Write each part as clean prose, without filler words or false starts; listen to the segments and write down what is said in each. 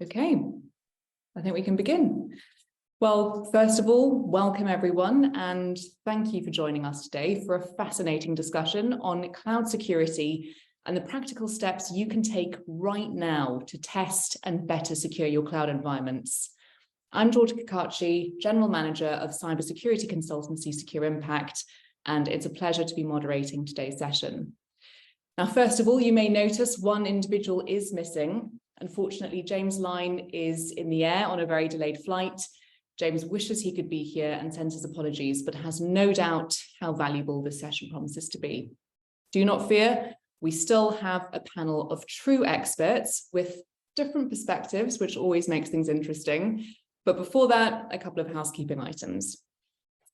Okay, I think we can begin. Well, first of all, welcome everyone, and thank you for joining us today for a fascinating discussion on cloud security and the practical steps you can take right now to test and better secure your cloud environments. I'm Georgia Cacace, General Manager of Cybersecurity Consultancy Secure Impact, and it's a pleasure to be moderating today's session. Now, first of all, you may notice one individual is missing. Unfortunately, James' line is in the air on a very delayed flight. James wishes he could be here and sends his apologies, but has no doubt how valuable this session promises to be. Do not fear, we still have a panel of true experts with different perspectives, which always makes things interesting. But before that, a couple of housekeeping items.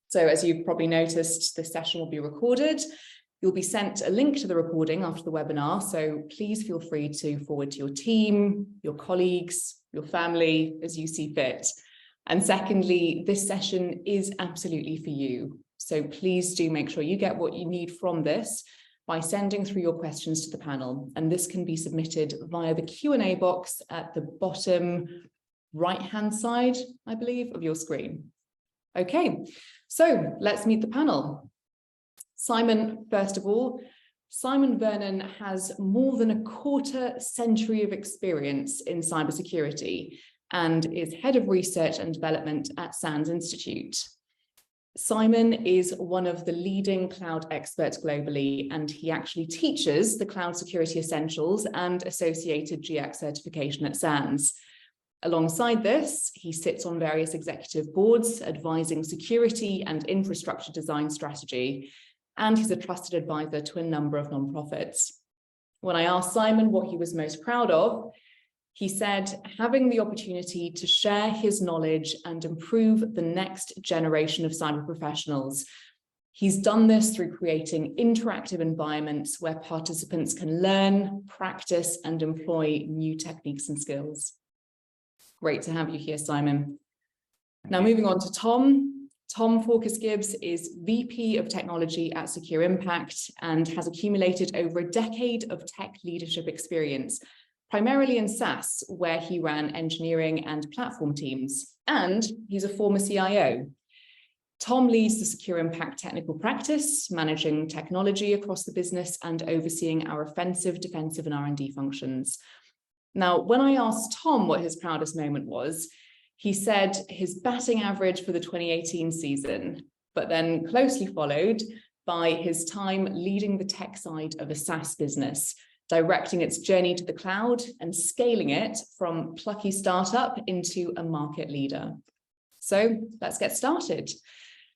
So as you've probably noticed, this session will be recorded. You'll be sent a link to the recording after the webinar, so please feel free to forward to your team, your colleagues, your family, as you see fit. And secondly, this session is absolutely for you. So please do make sure you get what you need from this by sending through your questions to the panel. And this can be submitted via the Q&A box at the bottom right-hand side, I believe, of your screen. Okay, so let's meet the panel. Simon, first of all, Simon Vernon has more than a quarter century of experience in cybersecurity and is Head of Research and Development at SANS Institute. Simon is one of the leading cloud experts globally, and he actually teaches the Cloud Security Essentials and associated GIAC certification at SANS. Alongside this, he sits on various executive boards advising security and infrastructure design strategy, and he's a trusted advisor to a number of nonprofits. When I asked Simon what he was most proud of, he said, having the opportunity to share his knowledge and improve the next generation of cyber professionals. He's done this through creating interactive environments where participants can learn, practice, and employ new techniques and skills. Great to have you here, Simon. Now moving on to Tom. Tom Forkas-Gibbs is VP of Technology at Secure Impact and has accumulated over a decade of tech leadership experience, primarily in SaaS, where he ran engineering and platform teams, and he's a former CIO. Tom leads the Secure Impact technical practice, managing technology across the business and overseeing our offensive, defensive, and R&D functions. Now, when I asked Tom what his proudest moment was, he said his batting average for the 2018 season, but then closely followed by his time leading the tech side of a SaaS business, directing its journey to the cloud and scaling it from plucky startup into a market leader. So let's get started.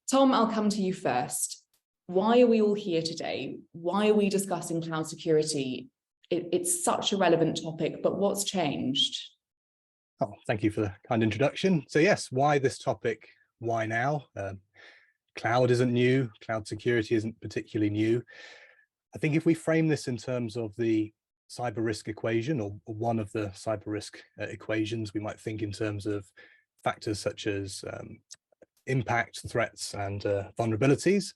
Tom, I'll come to you first. Why are we all here today? Why are we discussing cloud security? It's such a relevant topic, but what's changed? Oh, thank you for the kind introduction. So yes, why this topic? Why now? Cloud isn't new. Cloud security isn't particularly new. I think if we frame this in terms of the cyber risk equation, or one of the cyber risk equations, we might think in terms of factors such as impact, threats, and vulnerabilities.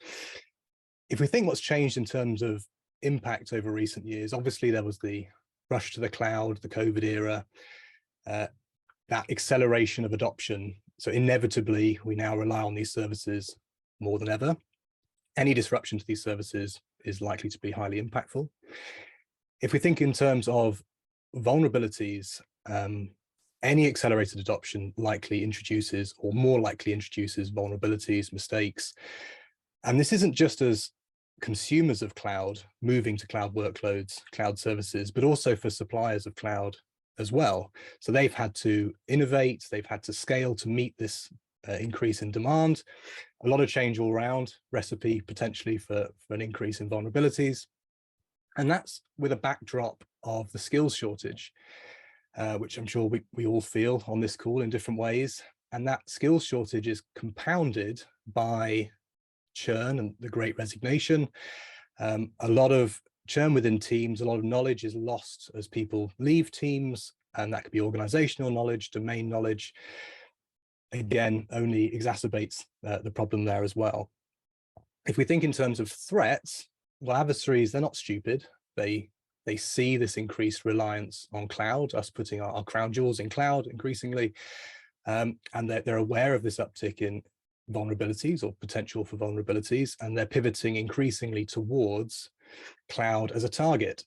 If we think what's changed in terms of impact over recent years, obviously there was the rush to the cloud, the COVID era, that acceleration of adoption. So inevitably, we now rely on these services more than ever. Any disruption to these services is likely to be highly impactful. If we think in terms of vulnerabilities, any accelerated adoption likely introduces, or more likely introduces, vulnerabilities, mistakes. And this isn't just as consumers of cloud moving to cloud workloads, cloud services, but also for suppliers of cloud as well. So they've had to innovate, they've had to scale to meet this increase in demand. A lot of change all around, recipe potentially for an increase in vulnerabilities. And that's with a backdrop of the skills shortage, which I'm sure we all feel on this call in different ways. And that skills shortage is compounded by churn and the Great Resignation. A lot of churn within teams, a lot of knowledge is lost as people leave teams, and that could be organizational knowledge, domain knowledge. Again, only exacerbates the problem there as well. If we think in terms of threats, well, adversaries, they're not stupid. They They see this increased reliance on cloud, us putting our crown jewels in cloud increasingly, and they're aware of this uptick in vulnerabilities or potential for vulnerabilities, and they're pivoting increasingly towards cloud as a target.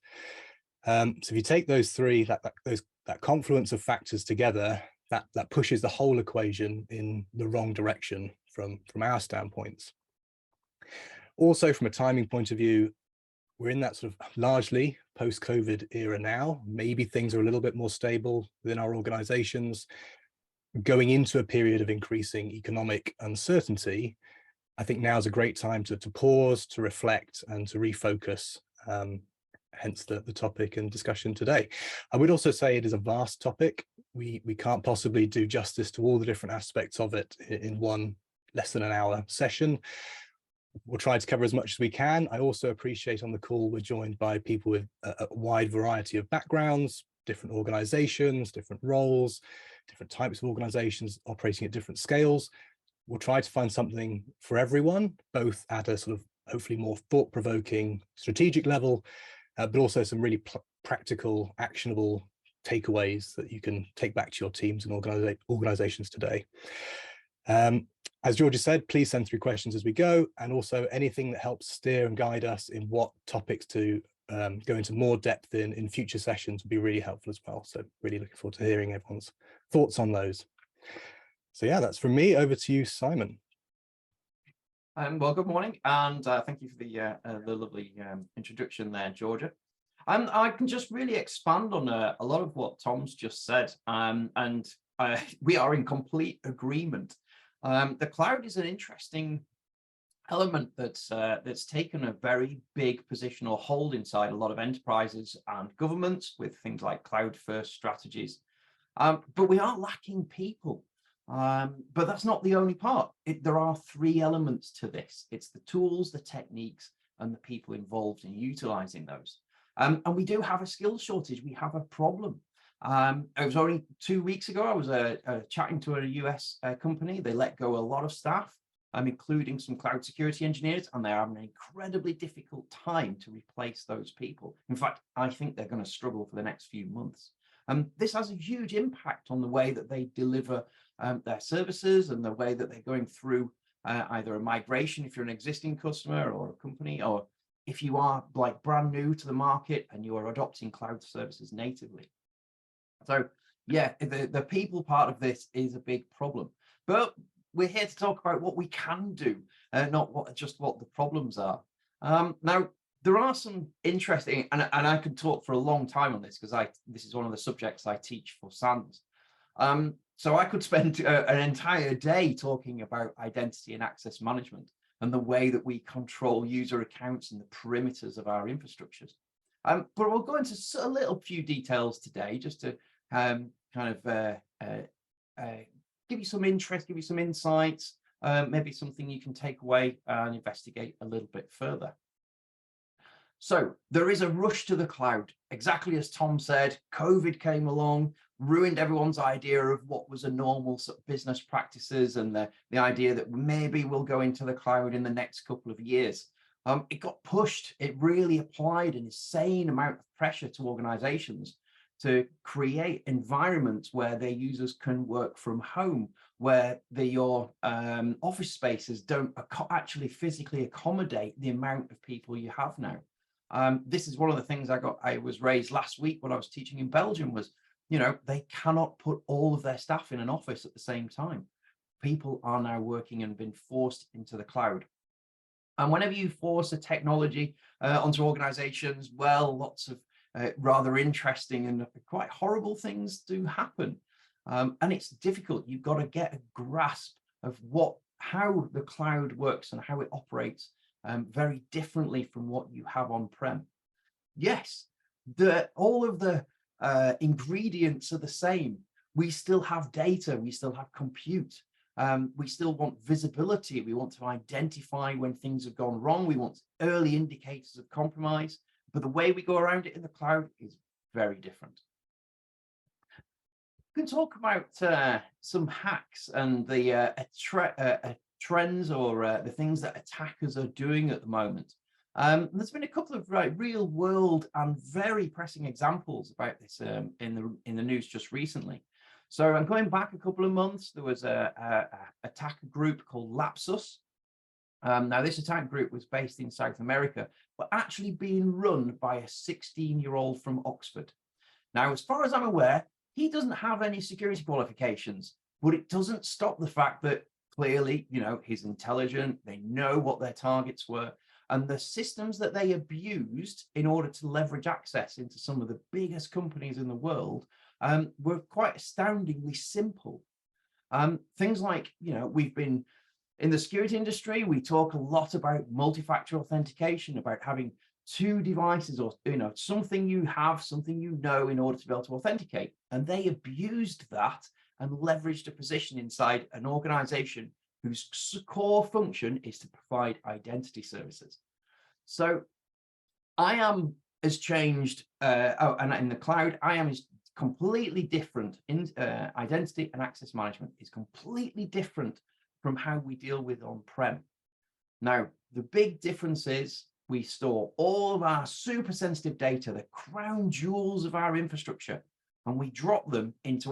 So if you take those three, that confluence of factors together, that pushes the whole equation in the wrong direction from our standpoints. Also, from a timing point of view, we're in that sort of largely post-COVID era now. Maybe things are a little bit more stable within our organizations. Going into a period of increasing economic uncertainty, I think now is a great time to pause, to reflect, and to refocus, hence the topic and discussion today. I would also say it is a vast topic. We can't possibly do justice to all the different aspects of it in one less than an hour session. We'll try to cover as much as we can. I also appreciate on the call we're joined by people with a wide variety of backgrounds, different organizations, different roles, different types of organizations operating at different scales. We'll try to find something for everyone, both at a sort of hopefully more thought-provoking strategic level, but also some really practical, actionable takeaways that you can take back to your teams and organizations today. As Georgia said, please send through questions as we go, and also anything that helps steer and guide us in what topics to go into more depth in future sessions would be really helpful as well. So really looking forward to hearing everyone's thoughts on those. So yeah, that's from me. Over to you, Simon. Well, good morning, and thank you for the lovely introduction there, Georgia. I can just really expand on a lot of what Tom's just said, and we are in complete agreement. The cloud is an interesting element that's taken a very big position or hold inside a lot of enterprises and governments with things like cloud-first strategies. But we are lacking people. But that's not the only part. There are three elements to this. It's the tools, the techniques, and the people involved in utilizing those. And we do have a skills shortage. We have a problem. It was only 2 weeks ago, I was chatting to a US company. They let go a lot of staff, including some cloud security engineers, and they're having an incredibly difficult time to replace those people. In fact, I think they're going to struggle for the next few months. This has a huge impact on the way that they deliver their services and the way that they're going through either a migration if you're an existing customer or a company, or if you are like brand new to the market and you are adopting cloud services natively. So yeah, the people part of this is a big problem, but we're here to talk about what we can do, not just what the problems are. Now, there are some interesting, and I could talk for a long time on this because this is one of the subjects I teach for SANS. So I could spend an entire day talking about identity and access management and the way that we control user accounts and the perimeters of our infrastructures. But we'll go into a little few details today just to give you some interest, give you some insights, maybe something you can take away and investigate a little bit further. So there is a rush to the cloud. Exactly as Tom said, COVID came along, ruined everyone's idea of what was a normal sort of business practices and the idea that maybe we'll go into the cloud in the next couple of years. It got pushed. It really applied an insane amount of pressure to organizations to create environments where their users can work from home, where your office spaces don't actually physically accommodate the amount of people you have now. This is one of the things I was raised last week when I was teaching in Belgium was, they cannot put all of their staff in an office at the same time. People are now working and been forced into the cloud. And whenever you force a technology onto organizations, well, lots of rather interesting and quite horrible things do happen. And it's difficult. You've got to get a grasp of how the cloud works and how it operates very differently from what you have on-prem. Yes, all of the ingredients are the same. We still have data, we still have compute, we still want visibility, we want to identify when things have gone wrong, we want early indicators of compromise, but the way we go around it in the cloud is very different. We can talk about some hacks and the trends or the things that attackers are doing at the moment. There's been a couple of real world and very pressing examples about this in the news just recently. So I'm going back a couple of months. There was a attacker group called Lapsus. Now this attack group was based in South America, but actually being run by a 16-year-old from Oxford. Now, as far as I'm aware, he doesn't have any security qualifications, but it doesn't stop the fact that clearly, you know, he's intelligent, they know what their targets were, and the systems that they abused in order to leverage access into some of the biggest companies in the world were quite astoundingly simple. Things like, you know, we've been in the security industry, we talk a lot about multi-factor authentication, about having two devices, or, you know, something you have, something you know, in order to be able to authenticate. And they abused that and leveraged a position inside an organization whose core function is to provide identity services. So IAM has changed, and in the cloud, IAM is completely different. In identity and access management is completely different from how we deal with on-prem. Now, the big difference is we store all of our super sensitive data, the crown jewels of our infrastructure, and we drop them into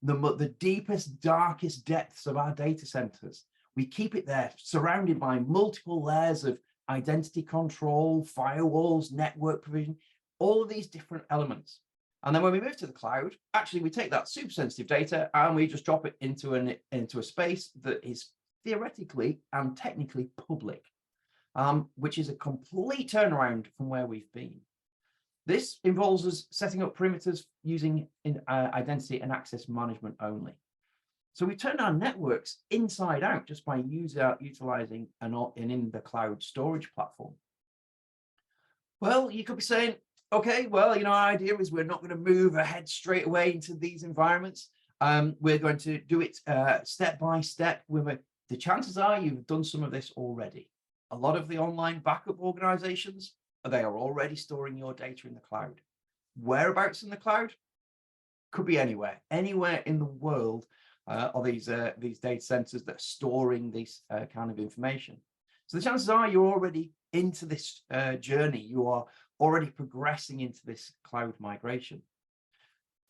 the deepest, darkest depths of our data centers. We keep it there, surrounded by multiple layers of identity control, firewalls, network provision, all of these different elements. And then when we move to the cloud, actually we take that super sensitive data and we just drop it into a space that is theoretically and technically public, which is a complete turnaround from where we've been. This involves us setting up perimeters using identity and access management only. So we turned our networks inside out just by utilizing an in the cloud storage platform. Well, you could be saying, okay, well, you know, our idea is we're not going to move ahead straight away into these environments. We're going to do it step by step. The chances are you've done some of this already. A lot of the online backup organizations, they are already storing your data in the cloud. Whereabouts in the cloud? Could be anywhere in the world are these data centers that are storing this kind of information. So the chances are you're already into this journey. You are already progressing into this cloud migration.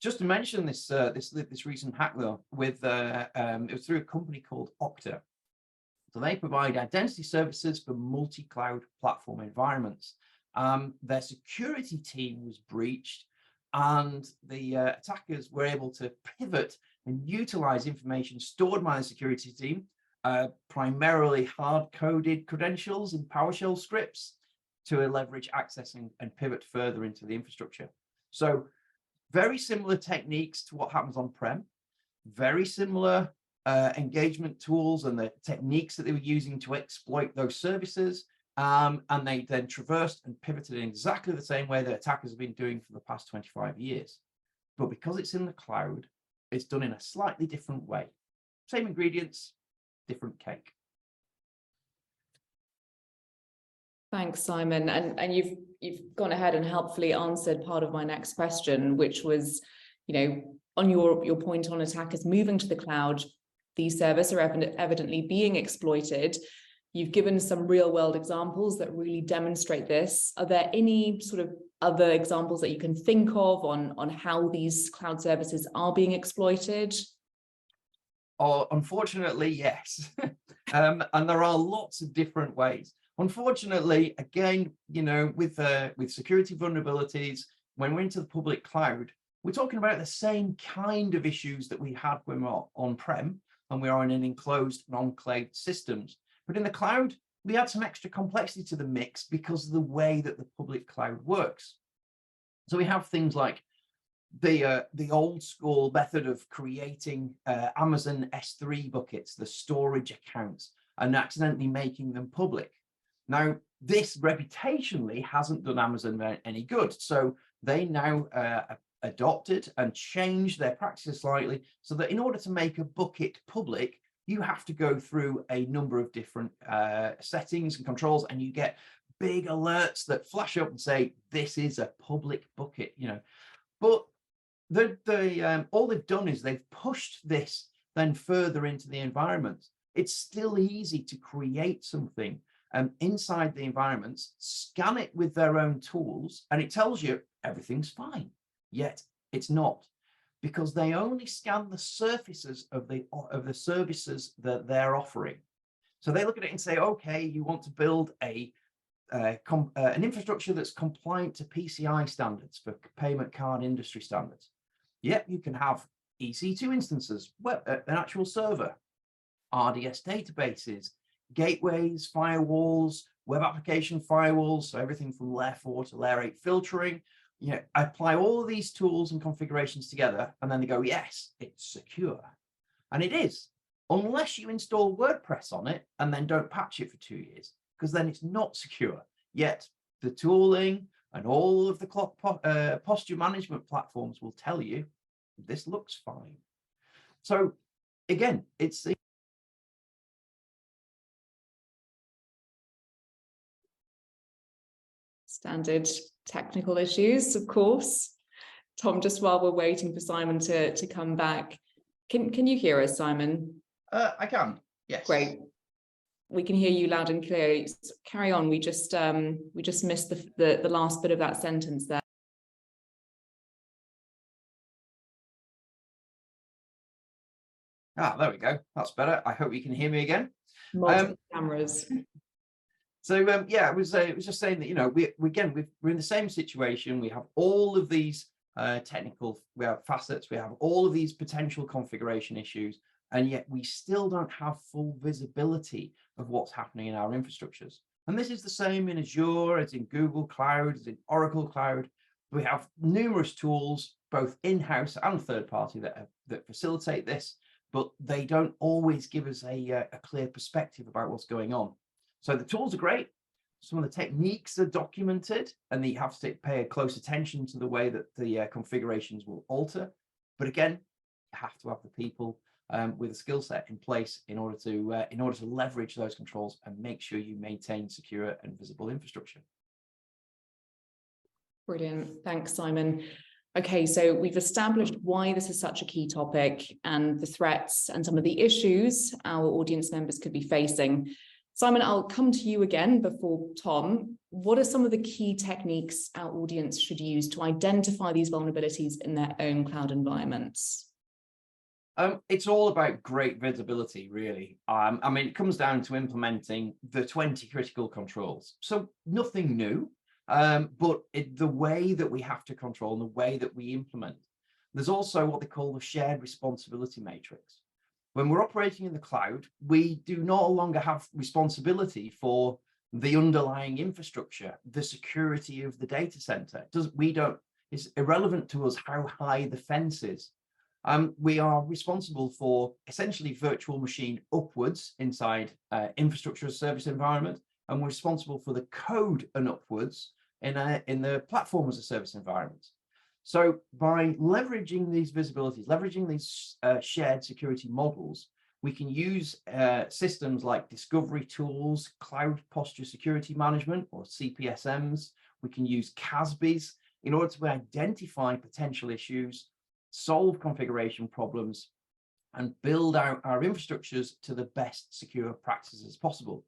Just to mention this recent hack though, it was through a company called Okta. So they provide identity services for multi-cloud platform environments. Their security team was breached, and the attackers were able to pivot and utilize information stored by the security team, primarily hard-coded credentials and PowerShell scripts, to leverage access and pivot further into the infrastructure. So very similar techniques to what happens on-prem, very similar engagement tools and the techniques that they were using to exploit those services. And they then traversed and pivoted in exactly the same way that attackers have been doing for the past 25 years. But because it's in the cloud, it's done in a slightly different way. Same ingredients, different cake. Thanks, Simon. And you've gone ahead and helpfully answered part of my next question, which was, you know, on your point on attackers moving to the cloud, these servers are evidently being exploited. You've given some real world examples that really demonstrate this. Are there any sort of other examples that you can think of on how these cloud services are being exploited? Oh, unfortunately, yes. And there are lots of different ways. Unfortunately, again, you know, with security vulnerabilities, when we're into the public cloud, we're talking about the same kind of issues that we had when we're on-prem and we are in an enclosed, non-enclosed systems. But in the cloud, we add some extra complexity to the mix because of the way that the public cloud works. So we have things like the old school method of creating Amazon S3 buckets, the storage accounts, and accidentally making them public. Now, this reputationally hasn't done Amazon any good. So they now adopted and changed their practices slightly so that in order to make a bucket public, you have to go through a number of different settings and controls, and you get big alerts that flash up and say, this is a public bucket, you know. But all they've done is they've pushed this then further into the environment. It's still easy to create something inside the environments, scan it with their own tools, and it tells you everything's fine. Yet it's not, because they only scan the surfaces of the services that they're offering. So they look at it and say, okay, you want to build an infrastructure that's compliant to PCI standards, for payment card industry standards. Yep, you can have EC2 instances, an actual server, RDS databases, gateways, firewalls, web application firewalls, so everything from layer 4 to layer 8 filtering. I apply all of these tools and configurations together, and then they go, yes, it's secure. And it is, unless you install WordPress on it and then don't patch it for 2 years, because then it's not secure. Yet the tooling and all of the posture management platforms will tell you this looks fine. So again, it's standard technical issues, of course. Tom, just while we're waiting for Simon to come back, can you hear us, Simon? I can, yes. Great. We can hear you loud and clear. Carry on. We just missed the last bit of that sentence there. There we go. That's better. I hope you can hear me again. Multiple cameras. So yeah, it was just saying that we're in the same situation. We have all of these we have facets, we have all of these potential configuration issues, and yet we still don't have full visibility of what's happening in our infrastructures. And this is the same in Azure, as in Google Cloud, as in Oracle Cloud. We have numerous tools, both in-house and third-party, that facilitate this, but they don't always give us a clear perspective about what's going on. So the tools are great. Some of the techniques are documented, and you have to pay close attention to the way that the configurations will alter. But again, you have to have the people with a skill set in place in order to leverage those controls and make sure you maintain secure and visible infrastructure. Brilliant. Thanks, Simon. Okay, so we've established why this is such a key topic and the threats and some of the issues our audience members could be facing. Simon, I'll come to you again before Tom. What are some of the key techniques our audience should use to identify these vulnerabilities in their own cloud environments? It's all about great visibility, really. I mean, it comes down to implementing the 20 critical controls. So nothing new, but the way that we have to control and the way that we implement. There's also what they call the shared responsibility matrix. When we're operating in the cloud, we do no longer have responsibility for the underlying infrastructure, the security of the data center. It's irrelevant to us how high the fence is. We are responsible for essentially virtual machine upwards inside infrastructure as a service environment, and we're responsible for the code and upwards in the platform as a service environment. So by leveraging these visibilities, leveraging these shared security models, we can use systems like discovery tools, cloud posture security management, or CPSMs. We can use CASBs in order to identify potential issues, solve configuration problems, and build out our infrastructures to the best secure practices possible.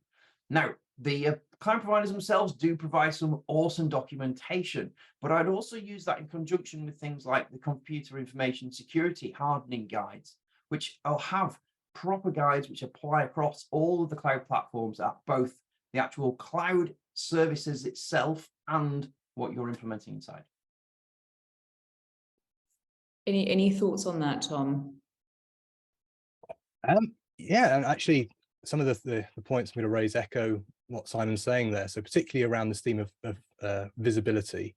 Now, the cloud providers themselves do provide some awesome documentation, but I'd also use that in conjunction with things like the computer information security hardening guides, which will have proper guides which apply across all of the cloud platforms at both the actual cloud services itself and what you're implementing inside. Any thoughts on that, Tom? Yeah, and actually some of the points I'm going to raise echo what Simon's saying there. So particularly around this theme of visibility,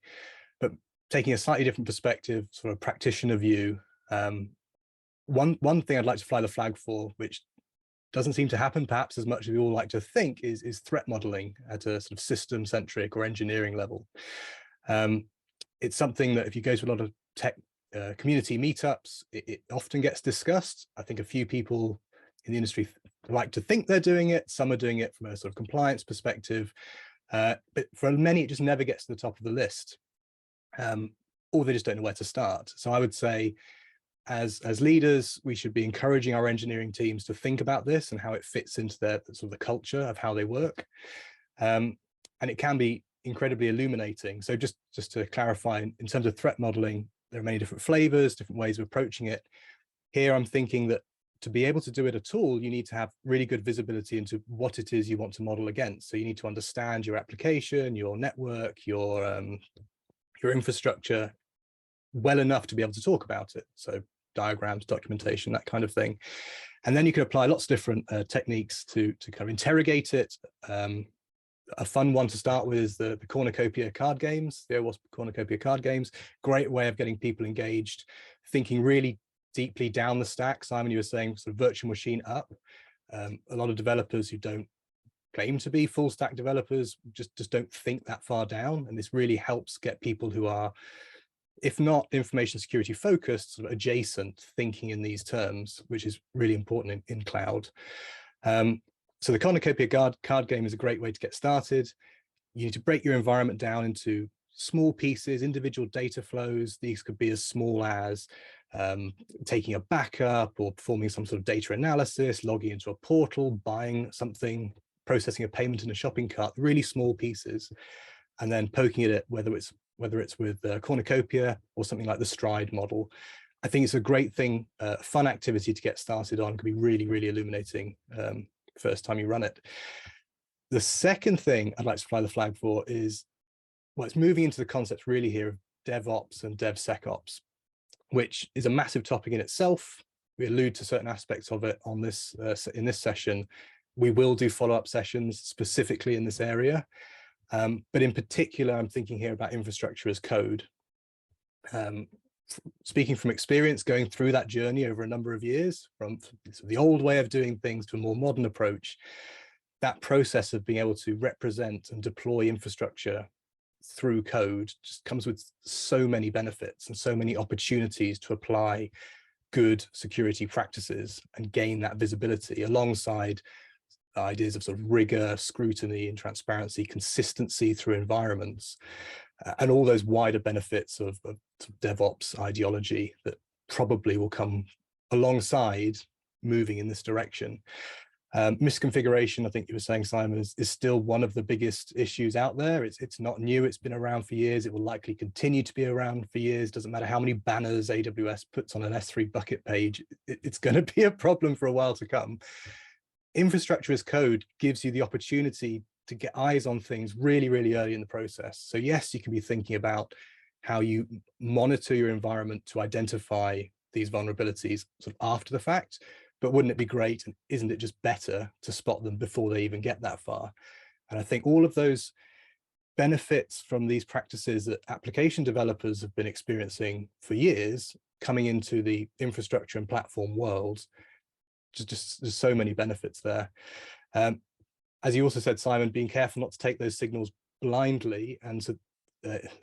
but taking a slightly different perspective, sort of practitioner view. One thing I'd like to fly the flag for, which doesn't seem to happen perhaps as much as we all like to think, is threat modeling at a sort of system-centric or engineering level. It's something that if you go to a lot of tech community meetups, it often gets discussed. I think a few people in the industry like to think they're doing it. Some are doing it from a sort of compliance perspective, but for many it just never gets to the top of the list, or they just don't know where to start. So I would say as leaders, we should be encouraging our engineering teams to think about this and how it fits into their sort of the culture of how they work. And it can be incredibly illuminating. So just to clarify, in terms of threat modeling, there are many different flavors, different ways of approaching it. Here, I'm thinking that to be able to do it at all, you need to have really good visibility into what it is you want to model against. So you need to understand your application, your network, your infrastructure well enough to be able to talk about it. So diagrams, documentation, that kind of thing. And then you can apply lots of different techniques to kind of interrogate it. A fun one to start with is the cornucopia card games, the OWASP cornucopia card games. Great way of getting people engaged, thinking really deeply down the stack. Simon, you were saying sort of virtual machine up. A lot of developers who don't claim to be full stack developers just don't think that far down. And this really helps get people who are, if not information security focused, sort of adjacent, thinking in these terms, which is really important in cloud. So the cornucopia card game is a great way to get started. You need to break your environment down into small pieces, individual data flows. These could be as small as taking a backup or performing some sort of data analysis, logging into a portal, buying something, processing a payment in a shopping cart, really small pieces, and then poking at it, whether it's with cornucopia or something like the stride model. I think it's a great thing, fun activity to get started on. It can be really, really illuminating first time you run it. The second thing I'd like to fly the flag for is, well, it's moving into the concepts really here of DevOps and DevSecOps, which is a massive topic in itself. We allude to certain aspects of it on this in this session. We will do follow-up sessions specifically in this area. But in particular, I'm thinking here about infrastructure as code. Speaking from experience, going through that journey over a number of years, from the old way of doing things to a more modern approach, that process of being able to represent and deploy infrastructure through code just comes with so many benefits and so many opportunities to apply good security practices and gain that visibility alongside ideas of sort of rigor, scrutiny and transparency, consistency through environments, and all those wider benefits of DevOps ideology that probably will come alongside moving in this direction. Misconfiguration, I think you were saying, Simon, is still one of the biggest issues out there. It's not new, it's been around for years, it will likely continue to be around for years. Doesn't matter how many banners AWS puts on an S3 bucket page, it's going to be a problem for a while to come. Infrastructure as code gives you the opportunity to get eyes on things really, really early in the process. So yes, you can be thinking about how you monitor your environment to identify these vulnerabilities sort of after the fact, but wouldn't it be great, and isn't it just better to spot them before they even get that far? And I think all of those benefits from these practices that application developers have been experiencing for years coming into the infrastructure and platform world, just there's so many benefits there. As you also said, Simon, being careful not to take those signals blindly and to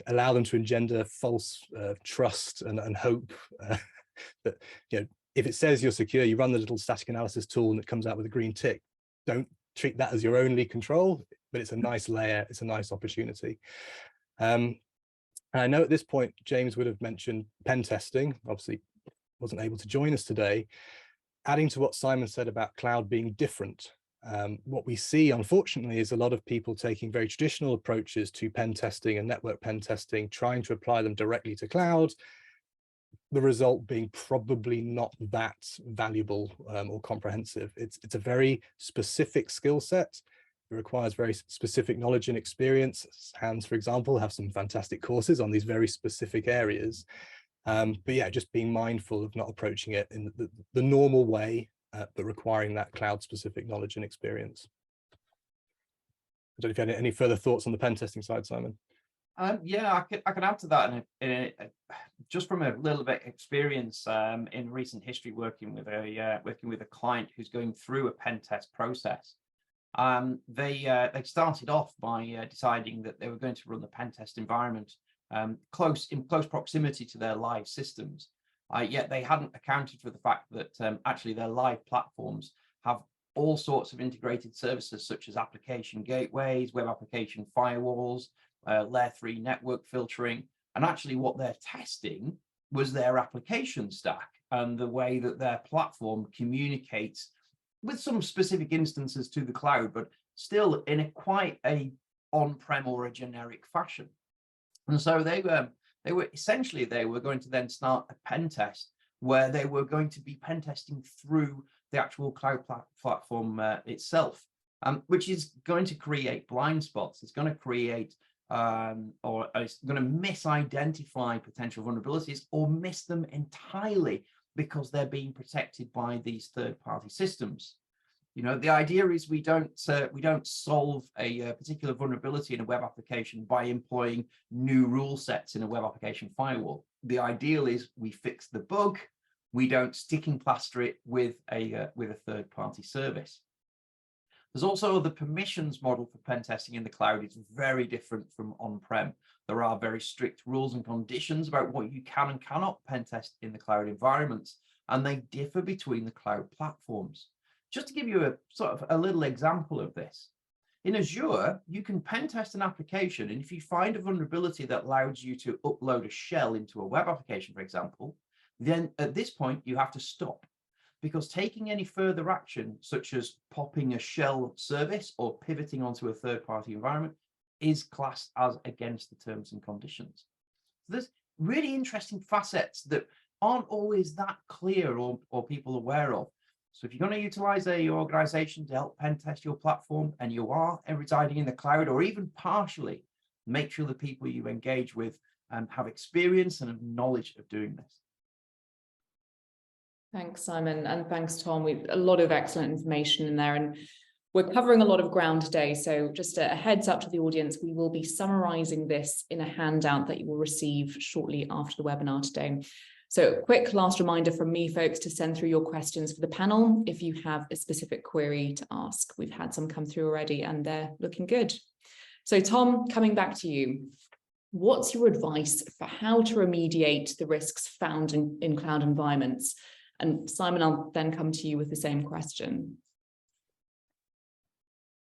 allow them to engender false trust and hope that, you know, if it says you're secure, you run the little static analysis tool and it comes out with a green tick. Don't treat that as your only control, but it's a nice layer, it's a nice opportunity. And I know at this point, James would have mentioned pen testing, obviously wasn't able to join us today. Adding to what Simon said about cloud being different, what we see, unfortunately, is a lot of people taking very traditional approaches to pen testing and network pen testing, trying to apply them directly to cloud, the result being probably not that valuable or comprehensive. It's a very specific skill set. It requires very specific knowledge and experience. SANS, for example, have some fantastic courses on these very specific areas. But yeah, just being mindful of not approaching it in the normal way, but requiring that cloud-specific knowledge and experience. I don't know if you had any further thoughts on the pen testing side, Simon. Yeah, I could add to that, and just from a little bit experience in recent history, working with a client who's going through a pen test process. They started off by deciding that they were going to run the pen test environment in close proximity to their live systems. Yet they hadn't accounted for the fact that actually their live platforms have all sorts of integrated services such as application gateways, web application firewalls, layer 3 network filtering, and actually what they're testing was their application stack and the way that their platform communicates with some specific instances to the cloud, but still in quite a on-prem or a generic fashion. And so they were going to then start a pen test where they were going to be pen testing through the actual cloud platform itself, which is going to create blind spots. It's going to create or it's going to misidentify potential vulnerabilities or miss them entirely because they're being protected by these third-party systems. You know, the idea is we don't solve a particular vulnerability in a web application by employing new rule sets in a web application firewall. The ideal is we fix the bug. We don't stick and plaster it with a third-party service. There's also the permissions model for pen testing in the cloud. It's very different from on-prem. There are very strict rules and conditions about what you can and cannot pen test in the cloud environments, and they differ between the cloud platforms. Just to give you a sort of a little example of this, in Azure, you can pen test an application, and if you find a vulnerability that allows you to upload a shell into a web application, for example, then at this point you have to stop, because taking any further action, such as popping a shell service or pivoting onto a third-party environment, is classed as against the terms and conditions. So there's really interesting facets that aren't always that clear or people aware of. So if you're going to utilize your organization to help pen test your platform and you are residing in the cloud or even partially, make sure the people you engage with have experience and knowledge of doing this. Thanks, Simon, and thanks, Tom. We've a lot of excellent information in there, and we're covering a lot of ground today. So just a heads up to the audience, we will be summarizing this in a handout that you will receive shortly after the webinar today. So quick last reminder from me, folks, to send through your questions for the panel if you have a specific query to ask. We've had some come through already and they're looking good. So Tom, coming back to you, what's your advice for how to remediate the risks found in cloud environments? And Simon, I'll then come to you with the same question.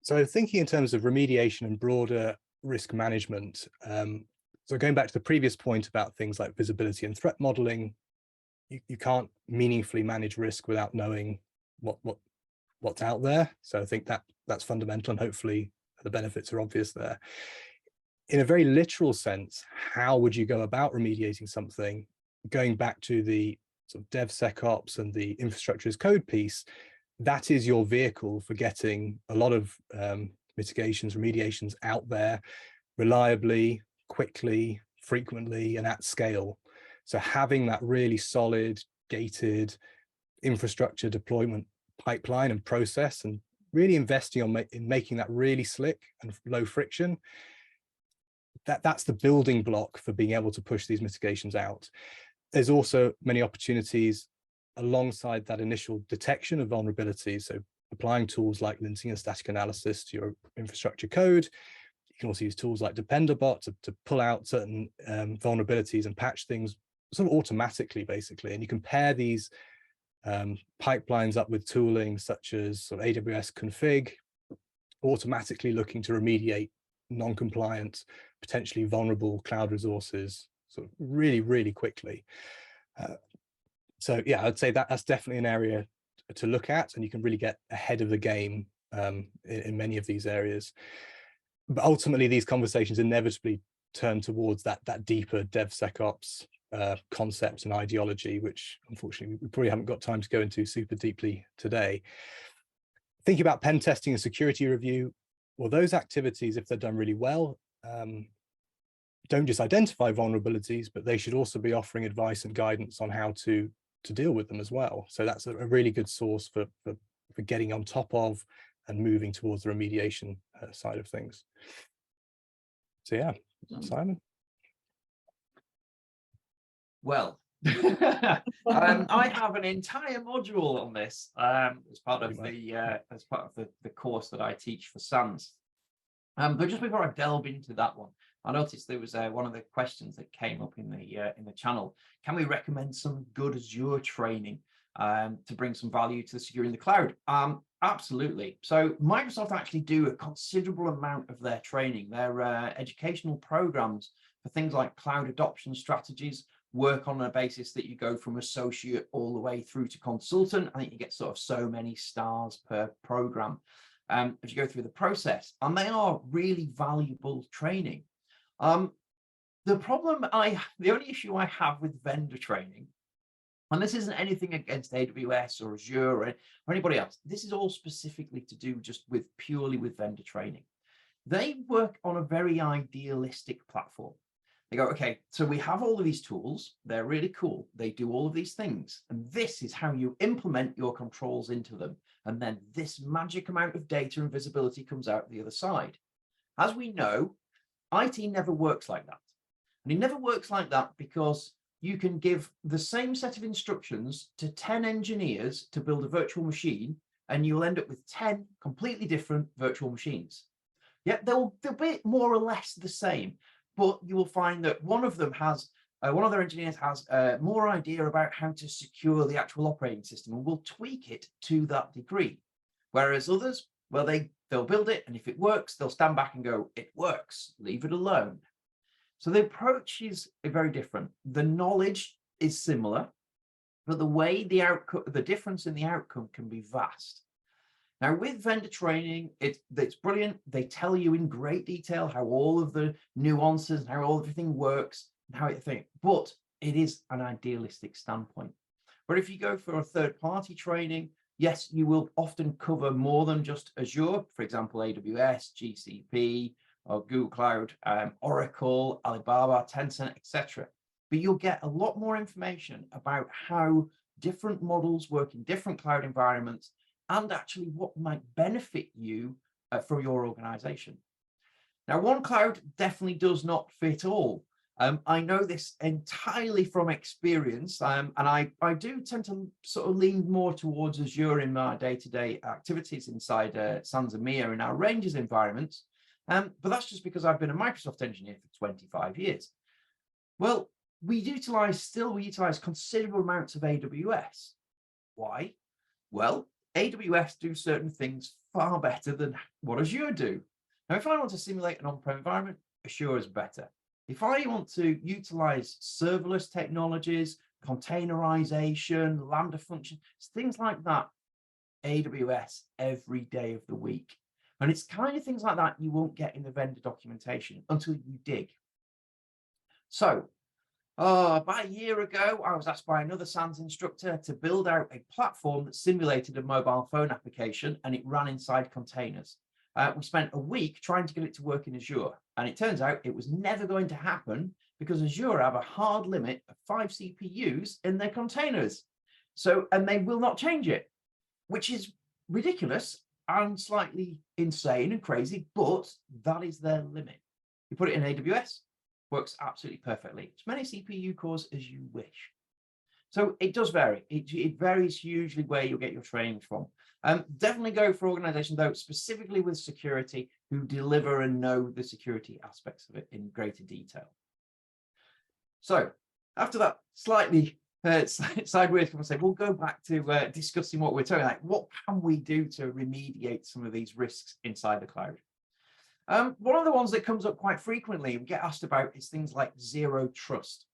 So thinking in terms of remediation and broader risk management, so going back to the previous point about things like visibility and threat modeling, you can't meaningfully manage risk without knowing what's out there. So I think that's fundamental, and hopefully the benefits are obvious there. In a very literal sense, how would you go about remediating something? Going back to the sort of DevSecOps and the infrastructure as code piece, that is your vehicle for getting a lot of mitigations, remediations out there reliably, quickly, frequently, and at scale. So having that really solid, gated infrastructure deployment pipeline and process, and really investing in making that really slick and low friction, that's the building block for being able to push these mitigations out. There's also many opportunities alongside that initial detection of vulnerabilities. So applying tools like linting and static analysis to your infrastructure code. You can also use tools like DependerBot to pull out certain vulnerabilities and patch things sort of automatically, basically. And you can pair these pipelines up with tooling such as sort of AWS config, automatically looking to remediate non-compliant, potentially vulnerable cloud resources sort of really, really quickly. So yeah, I'd say that's definitely an area to look at, and you can really get ahead of the game in many of these areas. But ultimately, these conversations inevitably turn towards that deeper DevSecOps concept and ideology, which unfortunately we probably haven't got time to go into super deeply today. Thinking about pen testing and security review, well, those activities, if they're done really well, don't just identify vulnerabilities, but they should also be offering advice and guidance on how to deal with them as well. So that's a really good source for getting on top of and moving towards the remediation side of things. So yeah, Simon. Well, I have an entire module on this as part of the course that I teach for SANS. But just before I delve into that one, I noticed there was one of the questions that came up in the channel. Can we recommend some good Azure training to bring some value to securing the cloud? Absolutely. So Microsoft actually do a considerable amount of their training. Their educational programs for things like cloud adoption strategies work on a basis that you go from associate all the way through to consultant. I think you get sort of so many stars per program. as you go through the process, and they are really valuable training. The only issue I have with vendor training, and this isn't anything against AWS or Azure or anybody else, this is all specifically to do just purely with vendor training. They work on a very idealistic platform. They go, okay, so we have all of these tools, they're really cool, they do all of these things, and this is how you implement your controls into them. And then this magic amount of data and visibility comes out the other side. As we know, IT never works like that. And it never works like that because you can give the same set of instructions to 10 engineers to build a virtual machine, and you'll end up with 10 completely different virtual machines. Yet they'll be more or less the same, but you will find that one of them has, one of their engineers has more idea about how to secure the actual operating system and will tweak it to that degree. Whereas others, well, they'll build it, and if it works, they'll stand back and go, it works, leave it alone. So the approach is very different. The knowledge is similar, but the way the difference in the outcome can be vast. Now, with vendor training, it's brilliant. They tell you in great detail how all of the nuances and how everything works and how it thinks, but it is an idealistic standpoint. But if you go for a third-party training, yes, you will often cover more than just Azure, for example, AWS, GCP, or Google Cloud, Oracle, Alibaba, Tencent, etc. But you'll get a lot more information about how different models work in different cloud environments and actually what might benefit you from your organization. Now, one cloud definitely does not fit all. I know this entirely from experience, and I do tend to sort of lean more towards Azure in my day-to-day activities inside SANS EMEA in our ranges environments. But that's just because I've been a Microsoft engineer for 25 years. Well, we utilize considerable amounts of AWS. Why? Well, AWS do certain things far better than what Azure do. Now, if I want to simulate an on-prem environment, Azure is better. If I want to utilize serverless technologies, containerization, Lambda functions, things like that, AWS every day of the week. And it's kind of things like that you won't get in the vendor documentation until you dig. So about a year ago, I was asked by another SANS instructor to build out a platform that simulated a mobile phone application, and it ran inside containers. We spent a week trying to get it to work in Azure, and it turns out it was never going to happen because Azure have a hard limit of 5 CPUs in their containers. And they will not change it, which is ridiculous and slightly insane and crazy, but that is their limit. You put it in AWS, works absolutely perfectly. As many CPU cores as you wish. So it does vary. It varies hugely where you'll get your training from. Definitely go for organizations, though, specifically with security, who deliver and know the security aspects of it in greater detail. So after that slightly sideways conversation, we'll go back to discussing what we're talking about. What can we do to remediate some of these risks inside the cloud? One of the ones that comes up quite frequently and get asked about is things like zero trust.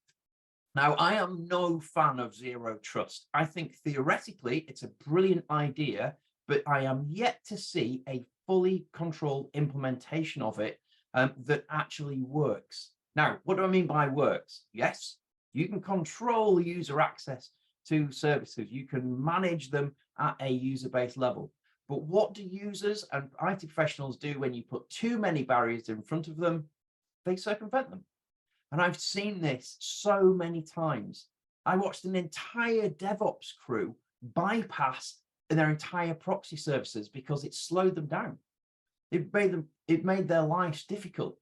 Now, I am no fan of zero trust. I think theoretically it's a brilliant idea, but I am yet to see a fully controlled implementation of it that actually works. Now, what do I mean by works? Yes, you can control user access to services. You can manage them at a user-based level. But what do users and IT professionals do when you put too many barriers in front of them? They circumvent them. And I've seen this so many times. I watched an entire DevOps crew bypass their entire proxy services because it slowed them down. It made their lives difficult.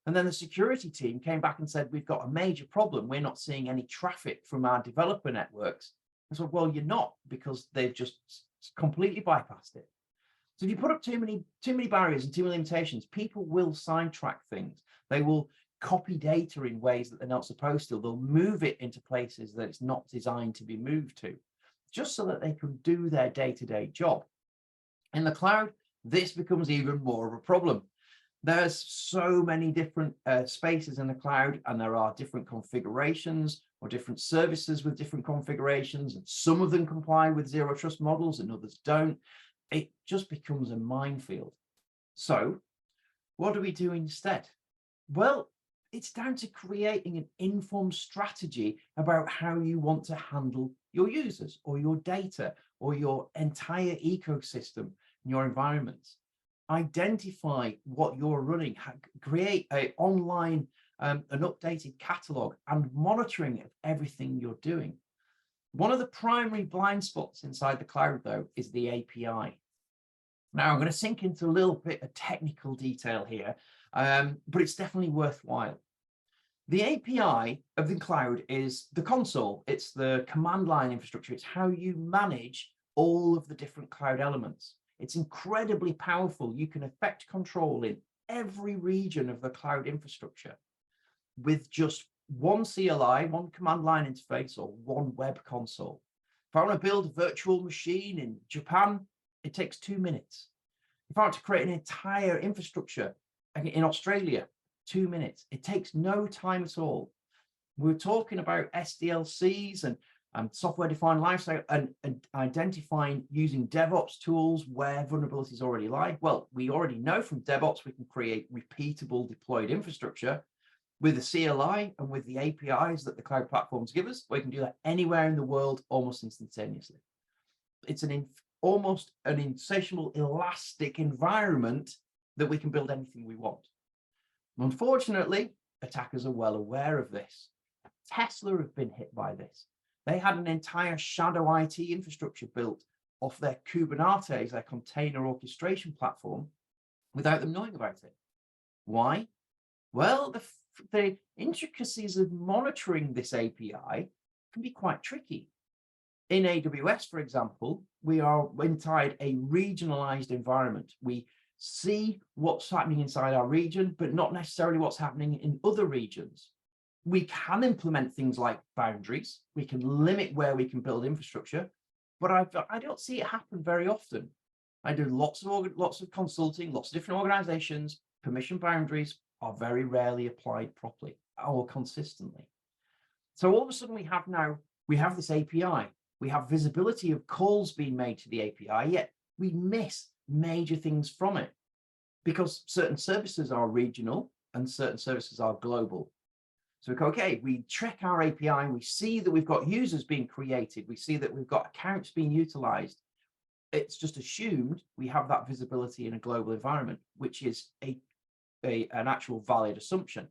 And then the security team came back and said, we've got a major problem. We're not seeing any traffic from our developer networks. I said, well, you're not, because they've just completely bypassed it. So if you put up too many barriers and too many limitations, people will sidetrack things. They will copy data in ways that they're not supposed to. They'll move it into places that it's not designed to be moved to, just so that they can do their day-to-day job. In the cloud, this becomes even more of a problem. There's so many different spaces in the cloud, and there are different configurations or different services with different configurations, and some of them comply with zero trust models and others don't. it just becomes a minefield. So what do we do instead? Well, it's down to creating an informed strategy about how you want to handle your users or your data or your entire ecosystem in your environment. Identify what you're running, create an online, an updated catalog and monitoring of everything you're doing. One of the primary blind spots inside the cloud, though, is the API. Now, I'm going to sink into a little bit of technical detail here, but it's definitely worthwhile. The API of the cloud is the console. It's the command line infrastructure. It's how you manage all of the different cloud elements. It's incredibly powerful. You can effect control in every region of the cloud infrastructure with just one CLI, one command line interface, or one web console. If I want to build a virtual machine in Japan, it takes 2 minutes. If I want to create an entire infrastructure in Australia, 2 minutes. It takes no time at all. We're talking about SDLCs and software-defined lifecycle and identifying using DevOps tools where vulnerabilities already lie. Well, we already know from DevOps we can create repeatable deployed infrastructure with the CLI and with the APIs that the cloud platforms give us. We can do that anywhere in the world almost instantaneously. It's almost an insatiable, elastic environment that we can build anything we want. Unfortunately, attackers are well aware of this. Tesla have been hit by this. They had an entire shadow IT infrastructure built off their Kubernetes, their container orchestration platform, without them knowing about it. Why? Well, the intricacies of monitoring this API can be quite tricky. In AWS, for example, we are inside a regionalized environment. We see what's happening inside our region, but not necessarily what's happening in other regions. We can implement things like boundaries. We can limit where we can build infrastructure, but I don't see it happen very often. I do lots of consulting, lots of different organizations. Permission boundaries are very rarely applied properly or consistently. So all of a sudden we have this API. We have visibility of calls being made to the API, yet we miss major things from it because certain services are regional and certain services are global. So we go, okay, we check our API, we see that we've got users being created, we see that we've got accounts being utilized. It's just assumed we have that visibility in a global environment, which is an actual valid assumption.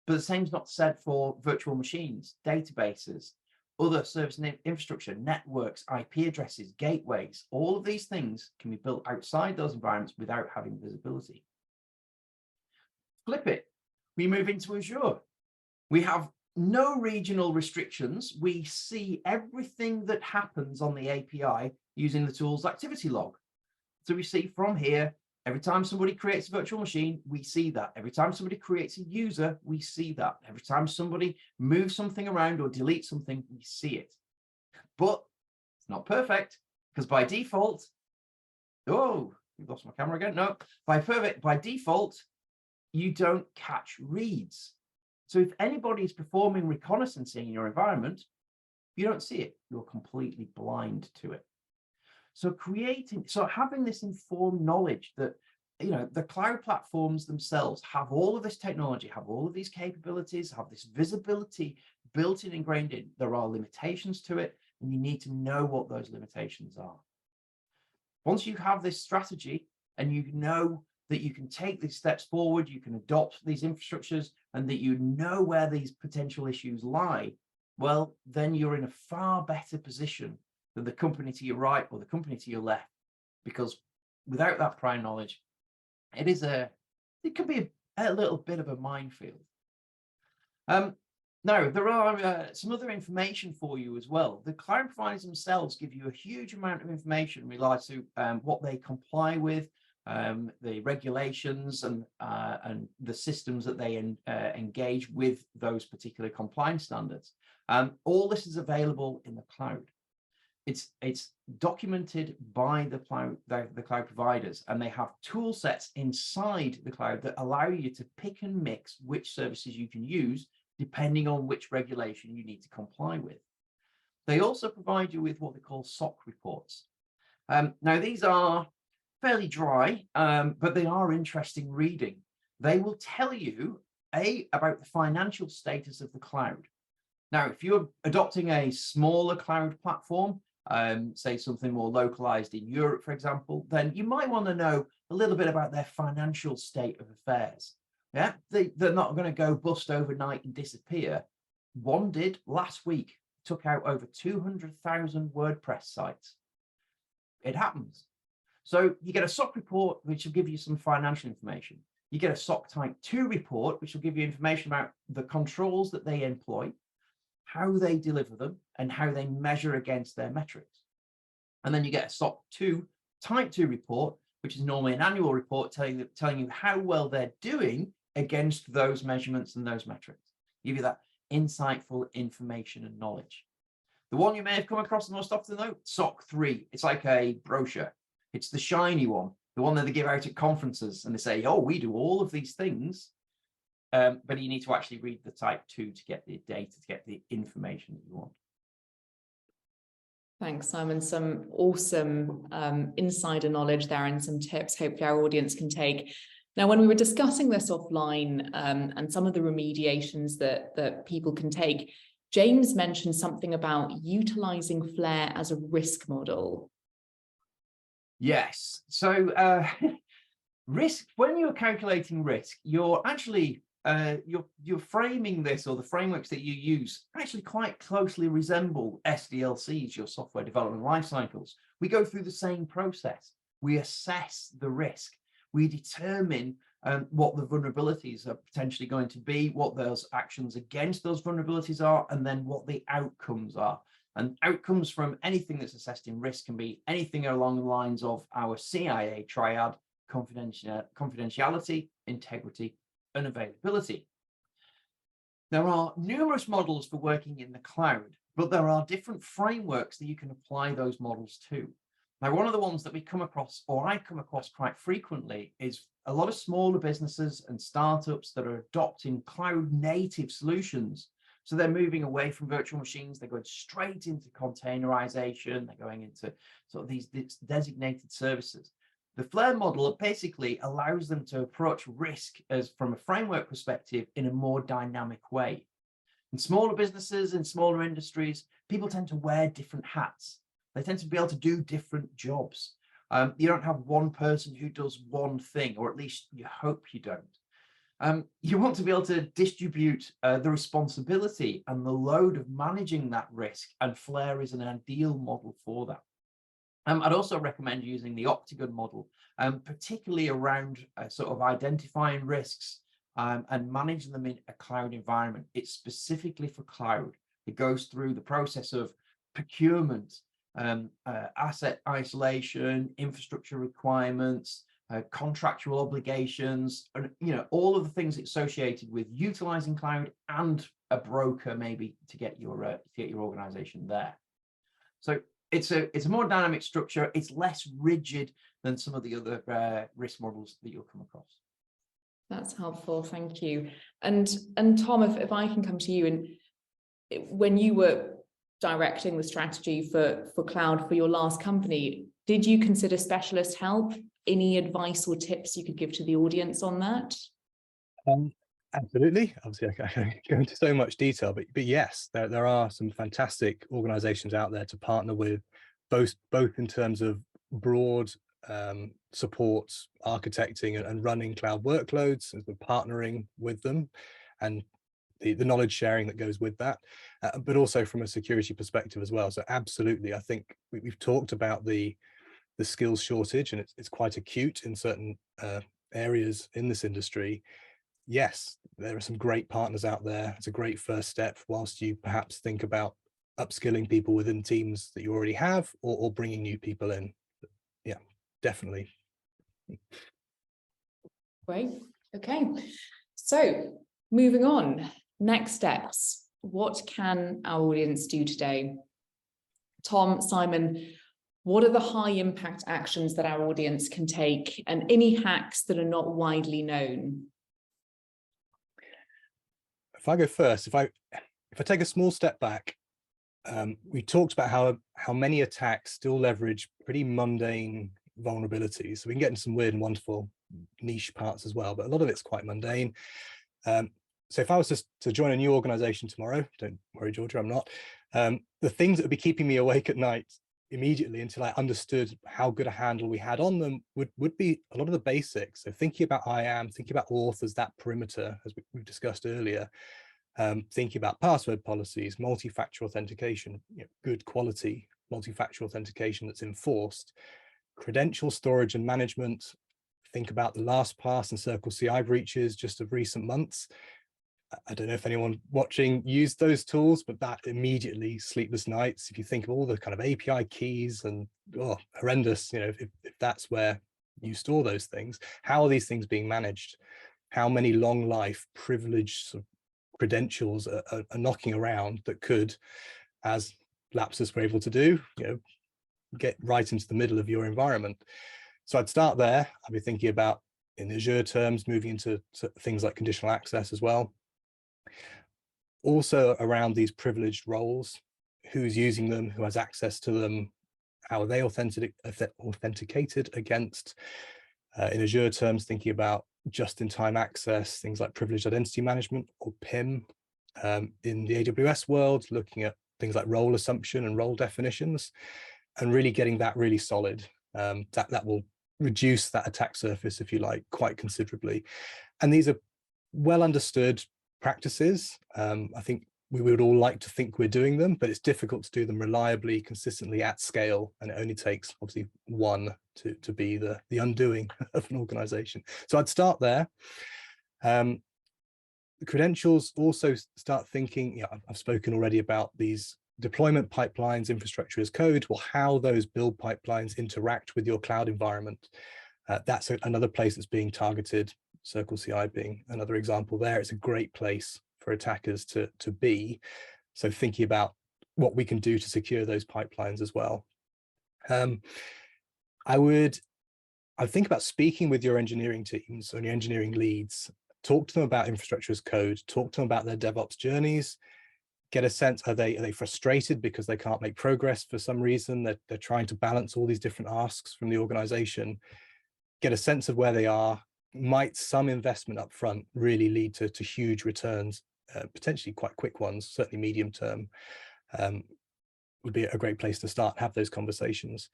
But the same's not said for virtual machines, databases, other service infrastructure, networks, IP addresses, gateways. All of these things can be built outside those environments without having visibility. Flip it. We move into Azure. We have no regional restrictions. We see everything that happens on the API using the tool's activity log. So we see from here, every time somebody creates a virtual machine, we see that. Every time somebody creates a user, we see that. Every time somebody moves something around or deletes something, we see it. But it's not perfect because by default, oh, we've lost my camera again. No, by default, you don't catch reads. So if anybody is performing reconnaissance in your environment, you don't see it. You're completely blind to it. So having this informed knowledge that, the cloud platforms themselves have all of this technology, have all of these capabilities, have this visibility built in, ingrained in. There are limitations to it, and you need to know what those limitations are. Once you have this strategy and you know that you can take these steps forward, you can adopt these infrastructures, and that you know where these potential issues lie, well, then you're in a far better position than the company to your right or the company to your left, because without that prior knowledge, it can be a little bit of a minefield. Now, there are some other information for you as well. The cloud providers themselves give you a huge amount of information related to what they comply with, the regulations and the systems that they engage with those particular compliance standards. All this is available in the cloud. It's documented by the cloud providers, and they have tool sets inside the cloud that allow you to pick and mix which services you can use depending on which regulation you need to comply with. They also provide you with what they call SOC reports. Now, these are fairly dry, but they are interesting reading. They will tell you, about the financial status of the cloud. Now, if you're adopting a smaller cloud platform, say something more localized in Europe, for example, then you might want to know a little bit about their financial state of affairs. Yeah, they're not going to go bust overnight and disappear. One did last week, took out over 200,000 WordPress sites. It happens. So you get a SOC report, which will give you some financial information. You get a SOC Type 2 report, which will give you information about the controls that they employ, how they deliver them, and how they measure against their metrics. And then you get a SOC 2 Type 2 report, which is normally an annual report telling you how well they're doing against those measurements and those metrics. Give you that insightful information and knowledge. The one you may have come across the most often, though, SOC 3. It's like a brochure. It's the shiny one, the one that they give out at conferences, and they say, oh, we do all of these things. But you need to actually read the Type 2 to get the data, to get the information that you want. Thanks, Simon. Some awesome insider knowledge there and some tips hopefully our audience can take. Now, when we were discussing this offline and some of the remediations that people can take, James mentioned something about utilizing Flare as a risk model. Yes. So risk, when you're calculating risk, you're actually you're framing this, or the frameworks that you use actually quite closely resemble SDLCs, your software development life cycles. We go through the same process. We assess the risk. We determine what the vulnerabilities are potentially going to be, what those actions against those vulnerabilities are, and then what the outcomes are. And outcomes from anything that's assessed in risk can be anything along the lines of our CIA triad: confidentiality, integrity, and availability. There are numerous models for working in the cloud, but there are different frameworks that you can apply those models to. Now, one of the ones that we come across, or I come across quite frequently, is a lot of smaller businesses and startups that are adopting cloud native solutions. So they're moving away from virtual machines, they're going straight into containerization, they're going into sort of these designated services. The Flare model basically allows them to approach risk as from a framework perspective in a more dynamic way. In smaller businesses, in smaller industries, people tend to wear different hats. They tend to be able to do different jobs. You don't have one person who does one thing, or at least you hope you don't. You want to be able to distribute the responsibility and the load of managing that risk, and Flare is an ideal model for that. I'd also recommend using the Octagon model, particularly around sort of identifying risks and managing them in a cloud environment. It's specifically for cloud. It goes through the process of procurement, asset isolation, infrastructure requirements, contractual obligations, and all of the things associated with utilizing cloud and a broker maybe to get your organization there. So it's a more dynamic structure. It's less rigid than some of the other risk models that you'll come across. That's helpful, thank you. And Tom, if I can come to you, and when you were directing the strategy for cloud for your last company, did you consider specialist help? Any advice or tips you could give to the audience on that? Absolutely. Obviously, I can't go into so much detail, but yes, there are some fantastic organizations out there to partner with, both in terms of broad support, architecting and running cloud workloads, and partnering with them, and the knowledge sharing that goes with that, but also from a security perspective as well. So absolutely, I think we've talked about the skills shortage, and it's quite acute in certain areas in this industry. Yes, there are some great partners out there. It's a great first step whilst you perhaps think about upskilling people within teams that you already have, or bringing new people in. Yeah, definitely. Great. Okay. So moving on, next steps. What can our audience do today? Tom, Simon, what are the high impact actions that our audience can take, and any hacks that are not widely known? If I go first, if I take a small step back we talked about how many attacks still leverage pretty mundane vulnerabilities. So we can get into some weird and wonderful niche parts as well, but a lot of it's quite mundane. So if I was to join a new organization tomorrow, don't worry, Georgia, I'm not. The things that would be keeping me awake at night immediately until I understood how good a handle we had on them would be a lot of the basics. So thinking about IAM, thinking about auth as that perimeter, as we've discussed earlier, thinking about password policies, multi-factor authentication, good quality multi-factor authentication that's enforced, credential storage and management. Think about the LastPass and Circle CI breaches just of recent months. I don't know if anyone watching used those tools, but that immediately sleepless nights. If you think of all the kind of API keys and horrendous, if that's where you store those things, how are these things being managed? How many long life privileged sort of credentials are knocking around that could, as lapses were able to do, get right into the middle of your environment? So I'd start there. I'd be thinking about, in Azure terms, moving into things like conditional access as well. Also around these privileged roles, who's using them, who has access to them, how are they authenticated against? In Azure terms, thinking about just-in-time access, things like privileged identity management or PIM. In the AWS world, looking at things like role assumption and role definitions, and really getting that really solid. That will reduce that attack surface, if you like, quite considerably. And these are well understood practices. I think we would all like to think we're doing them, but it's difficult to do them reliably, consistently at scale, and it only takes obviously one to be the undoing of an organization. So I'd start there. The credentials, also start thinking, I've spoken already about these deployment pipelines, infrastructure as code, well, how those build pipelines interact with your cloud environment. That's another place that's being targeted, Circle CI being another example there. It's a great place for attackers to be. So thinking about what we can do to secure those pipelines as well. I'd think about speaking with your engineering teams and your engineering leads. Talk to them about infrastructure as code, talk to them about their DevOps journeys, get a sense, are they frustrated because they can't make progress for some reason? They're trying to balance all these different asks from the organization. Get a sense of where they are. Might some investment up front really lead to huge returns, potentially quite quick ones, certainly medium term, would be a great place to start, have those conversations.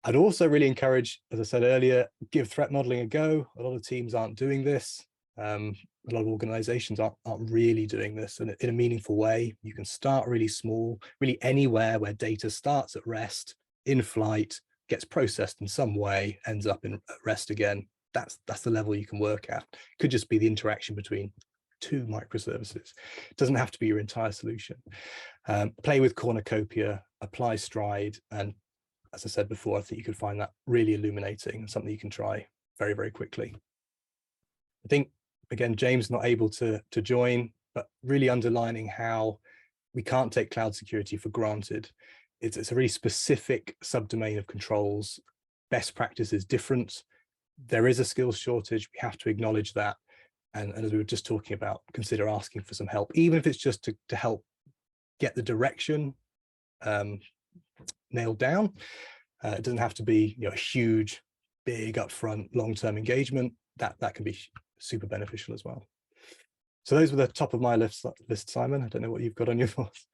I'd also really encourage, as I said earlier, give threat modeling a go. A lot of teams aren't doing this. A lot of organizations aren't really doing this in a meaningful way. You can start really small, really anywhere where data starts at rest, in flight, gets processed in some way, ends up at rest again. That's the level you can work at. Could just be the interaction between two microservices. It doesn't have to be your entire solution. Play with cornucopia, apply Stride, and as I said before, I think you could find that really illuminating and something you can try very, very quickly. I think, again, James not able to join, but really underlining how we can't take cloud security for granted. It's a really specific subdomain of controls. Best practice is different. There is a skills shortage. We have to acknowledge that. And as we were just talking about, consider asking for some help, even if it's just to help get the direction nailed down. It doesn't have to be a huge, big, upfront, long-term engagement. That can be super beneficial as well. So those were the top of my list, Simon. I don't know what you've got on your thoughts.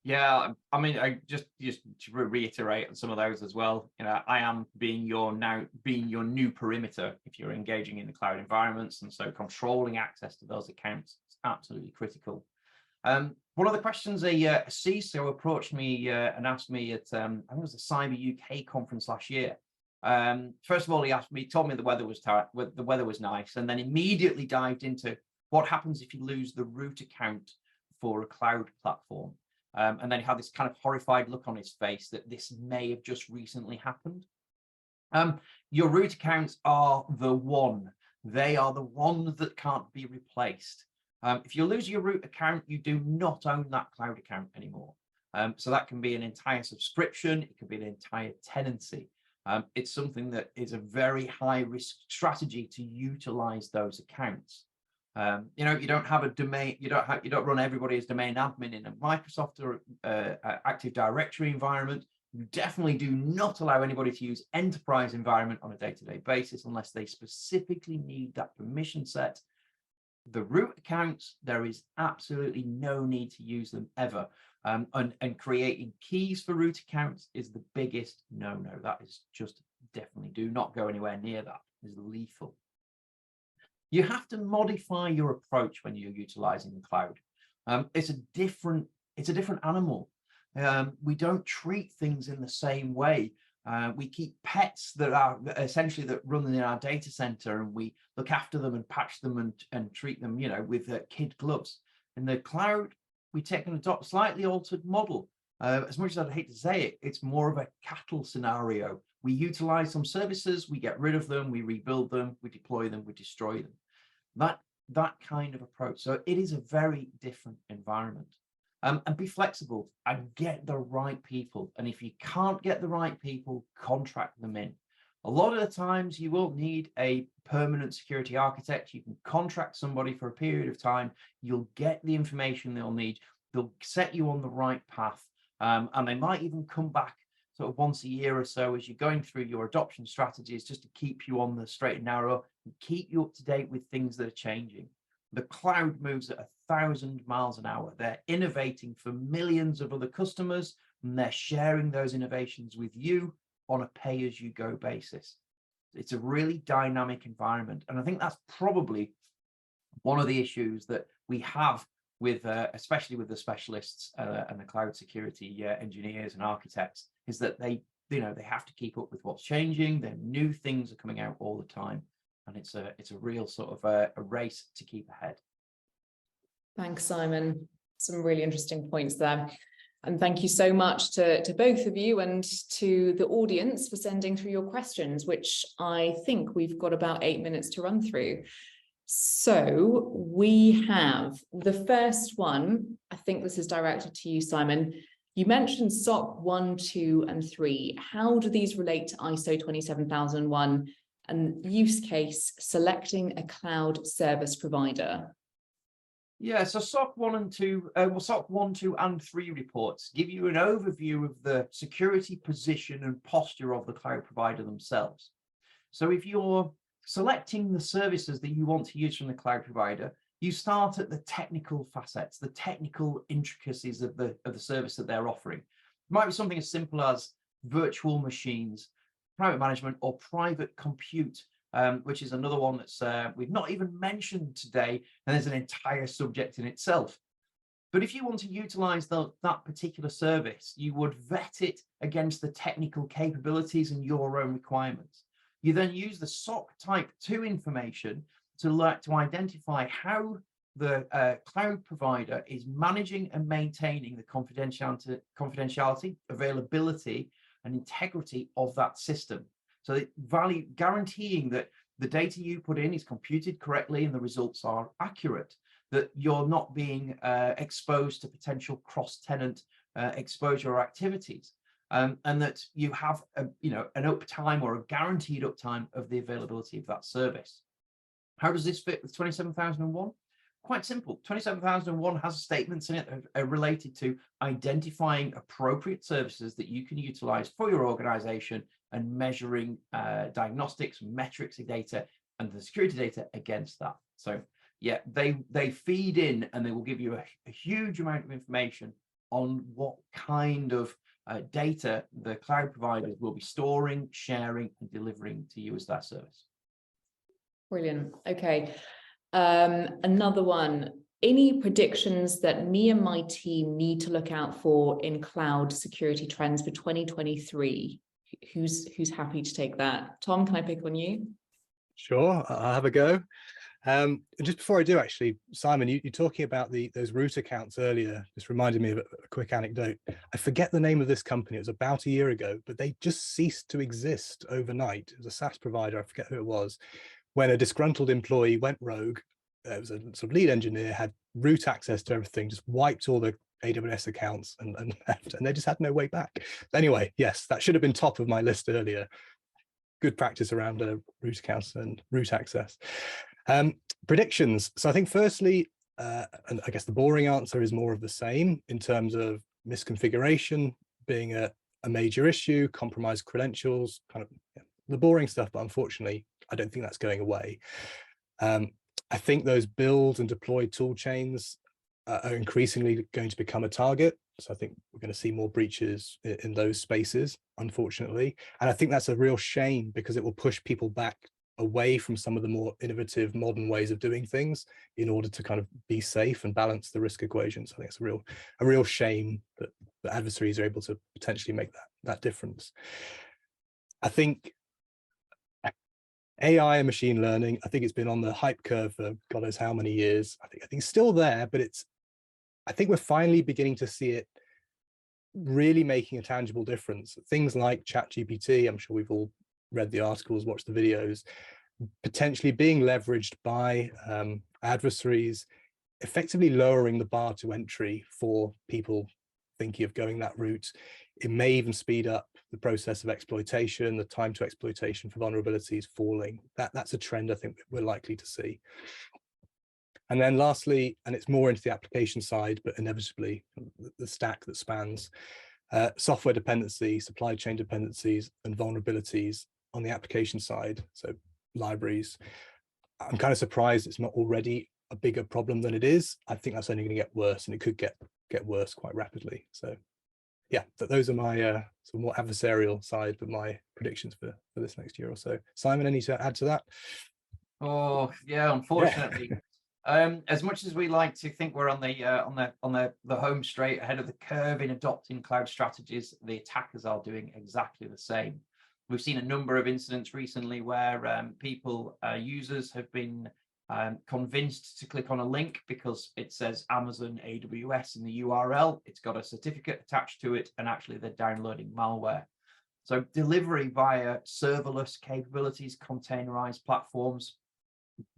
Yeah, I mean, I just to reiterate on some of those as well. I am being your new perimeter if you're engaging in the cloud environments, and so controlling access to those accounts is absolutely critical. One of the questions a CISO approached me and asked me at I think it was the Cyber UK conference last year. First of all, he told me the weather was nice, and then immediately dived into what happens if you lose the root account for a cloud platform. And then he had this kind of horrified look on his face that this may have just recently happened. Your root accounts are the one. They are the one that can't be replaced. If you lose your root account, you do not own that cloud account anymore. So that can be an entire subscription. It could be an entire tenancy. It's something that is a very high risk strategy to utilize those accounts. You know, you don't have a domain, you don't run everybody as domain admin in a Microsoft or Active Directory environment. You definitely do not allow anybody to use enterprise environment on a day-to-day basis unless they specifically need that permission set. The root accounts, there is absolutely no need to use them ever. And creating keys for root accounts is the biggest no-no. That is just definitely do not go anywhere near that. It's lethal. You have to modify your approach when you're utilizing the cloud. It's a different animal. We don't treat things in the same way. We keep pets that are essentially that run in our data center, and we look after them and patch them and treat them, you know, with kid gloves. In the cloud, we take and adopt a slightly altered model. As much as I'd hate to say it, it's more of a cattle scenario. We utilize some services, we get rid of them, we rebuild them, we deploy them, we destroy them. That kind of approach. So it is a very different environment. And be flexible and get the right people. And if you can't get the right people, contract them in. A lot of the times you will need a permanent security architect. You can contract somebody for a period of time. You'll get the information they'll need. They'll set you on the right path. And they might even come back sort of once a year or so as you're going through your adoption strategies, just to keep you on the straight and narrow and keep you up to date with things that are changing. The cloud moves at 1,000 miles an hour. They're innovating for millions of other customers, and they're sharing those innovations with you on a pay-as-you-go basis. It's a really dynamic environment. And I think that's probably one of the issues that we have with, especially with the specialists and the cloud security engineers and architects, is that they have to keep up with what's changing. Then new things are coming out all the time. And it's a real sort of a race to keep ahead. Thanks, Simon. Some really interesting points there. And thank you so much to both of you and to the audience for sending through your questions, which I think we've got about 8 minutes to run through. So we have the first one. I think this is directed to you, Simon. You mentioned SOC 1, 2, and 3. How do these relate to ISO 27001? And use case selecting a cloud service provider? Yeah, so SOC 1 and 2, SOC 1, 2, and 3 reports give you an overview of the security position and posture of the cloud provider themselves. So if you're selecting the services that you want to use from the cloud provider, you start at the technical facets, the technical intricacies of the service that they're offering. It might be something as simple as virtual machines, private management, or private compute, which is another one that's we've not even mentioned today, and there's an entire subject in itself. But if you want to utilize that particular service, you would vet it against the technical capabilities and your own requirements. You then use the SOC type 2 information to identify how the cloud provider is managing and maintaining the confidentiality, availability, and integrity of that system. So guaranteeing that the data you put in is computed correctly and the results are accurate, that you're not being exposed to potential cross-tenant exposure or activities, and that you have an uptime or a guaranteed uptime of the availability of that service. How does this fit with 27001? Quite simple. 27001 has statements in it that are related to identifying appropriate services that you can utilize for your organization and measuring diagnostics, metrics data, and the security data against that. So yeah, they feed in and they will give you a huge amount of information on what kind of data the cloud providers will be storing, sharing, and delivering to you as that service. Brilliant. Okay. Another one, any predictions that me and my team need to look out for in cloud security trends for 2023? Who's happy to take that? Tom, can I pick on you? Sure, I'll have a go. Just before I do, actually, Simon, you talking about those root accounts earlier just reminded me of a quick anecdote. I forget the name of this company. It was about a year ago, but they just ceased to exist overnight. It was a SaaS provider. I forget who it was. When a disgruntled employee went rogue, it was a sort of lead engineer, had root access to everything, just wiped all the AWS accounts and left, and they just had no way back. Anyway, yes, that should have been top of my list earlier. Good practice around root accounts and root access. Predictions. So I think firstly, and I guess the boring answer is more of the same in terms of misconfiguration being a major issue, compromised credentials, kind of the boring stuff, but unfortunately, I don't think that's going away. I think those build and deploy tool chains are increasingly going to become a target. So I think we're going to see more breaches in those spaces, unfortunately. And I think that's a real shame because it will push people back away from some of the more innovative modern ways of doing things in order to kind of be safe and balance the risk equation. So I think it's a real shame that the adversaries are able to potentially make that difference. I think AI and machine learning, I think it's been on the hype curve for God knows how many years. I think it's still there, but I think we're finally beginning to see it really making a tangible difference. Things like ChatGPT, I'm sure we've all read the articles, watched the videos, potentially being leveraged by adversaries, effectively lowering the bar to entry for people thinking of going that route. It may even speed up the process of exploitation, the time to exploitation for vulnerabilities falling. That's a trend I think we're likely to see. And then lastly, and it's more into the application side, but inevitably the stack that spans software dependency, supply chain dependencies, and vulnerabilities on the application side, so libraries. I'm kind of surprised it's not already a bigger problem than it is. I think that's only going to get worse, and it could get worse quite rapidly. So yeah, those are my sort of more adversarial side, but my predictions for this next year or so. Simon, any to add to that? Oh yeah, unfortunately. Yeah. As much as we like to think we're on the home straight ahead of the curve in adopting cloud strategies, the attackers are doing exactly the same. We've seen a number of incidents recently where users have been convinced to click on a link because it says Amazon AWS in the URL. It's got a certificate attached to it, and actually they're downloading malware. So delivery via serverless capabilities, containerized platforms,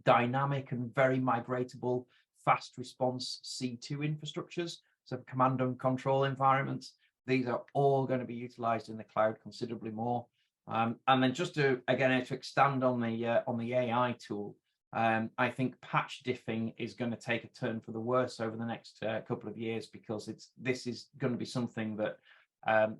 dynamic and very migratable fast response C2 infrastructures, so command and control environments. These are all going to be utilized in the cloud considerably more. And then just to expand on the AI tool, I think patch diffing is going to take a turn for the worse over the next couple of years, because this is going to be something that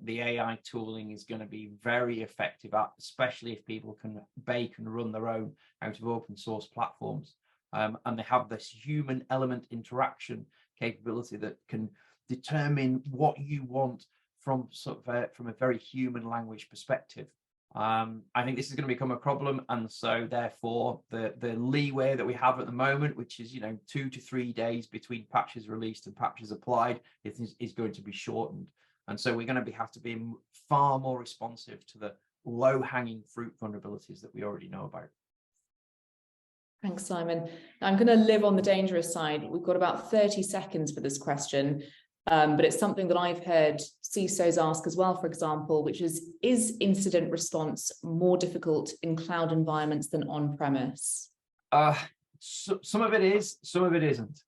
the AI tooling is going to be very effective at, especially if people can bake and run their own out of open source platforms. And they have this human element interaction capability that can determine what you want from from a very human language perspective. I think this is going to become a problem, and so therefore the leeway that we have at the moment, which is 2 to 3 days between patches released and patches applied, is going to be shortened. And so we're going to have to be far more responsive to the low-hanging fruit vulnerabilities that we already know about. Thanks, Simon. I'm going to live on the dangerous side. We've got about 30 seconds for this question, but it's something that I've heard CISOs ask as well, for example, which is incident response more difficult in cloud environments than on-premise? Some of it is, some of it isn't.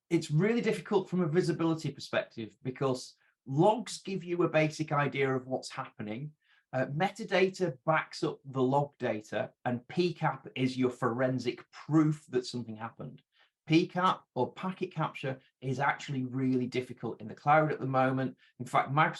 It's really difficult from a visibility perspective because logs give you a basic idea of what's happening. Metadata backs up the log data, and PCAP is your forensic proof that something happened. PCAP or packet capture is actually really difficult in the cloud at the moment. In fact, Microsoft